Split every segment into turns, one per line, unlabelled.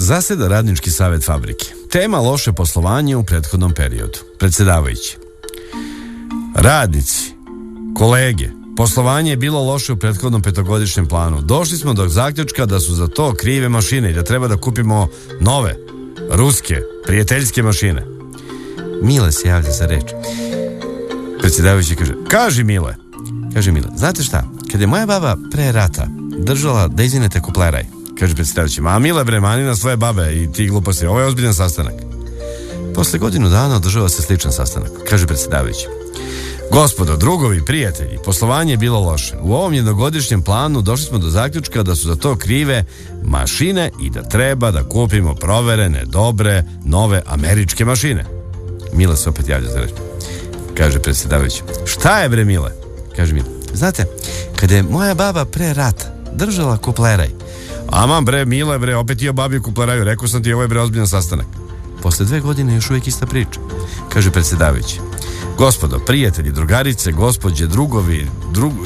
Zaseda radnički savjet fabrike. Tema loše poslovanje u prethodnom periodu. Predsedavajući. Radnici, kolege, poslovanje je bilo loše u prethodnom petogodišnjem planu. Došli smo do zaključka da su za to krive mašine i da treba da kupimo nove, ruske, prijateljske mašine. Mile se javlja za reč. Predsjedavajući kaže, kaži Mile, znate šta, kad je moja baba pre rata držala da izvinete kupleraj, kaže predsjedavajući, ma Mile bre, mani na svoje babe i ti gluposti, ovo je ozbiljan sastanak. Posle godinu dana održava se sličan sastanak, kaže predsjedavajući. Gospodo, drugovi, prijatelji, poslovanje je bilo loše. U ovom jednogodišnjem planu došli smo do zaključka da su za to krive mašine i da treba da kupimo proverene, dobre, nove američke mašine. Mile se opet javlja za reč. Kaže predsjedavajući, šta je bre Mile? Kaže Mile, znate, kada je moja baba pre rata držala kupleraj. Aman bre Mile bre, opet ti o babi kupleraju, rekao sam ti ovo je bre ozbiljan sastanak. Posle 2 godine još uvijek ista priča, kaže predsjedavajući. Gospodo, prijatelji, drugarice, gospođe, drugovi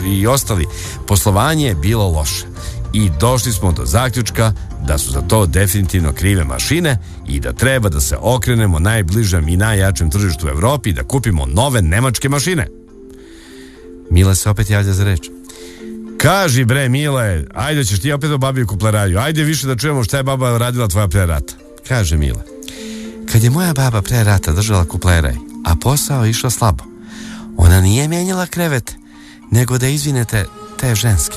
i ostali, poslovanje je bilo loše i došli smo do zaključka da su za to definitivno krive mašine i da treba da se okrenemo najbližem i najjačem tržištu u Evropi i da kupimo nove nemačke mašine. Mile se opet javlja za reč. Kaži bre Mile, ajde ćeš ti opet o babi u kupleraju, ajde više da čujemo šta je baba radila tvoja pre rata. Kaže Mile, kad je moja baba pre rata držala kupleraj, a posao je išao slabo, ona nije mijenjala krevete, nego da izvinete te ženske.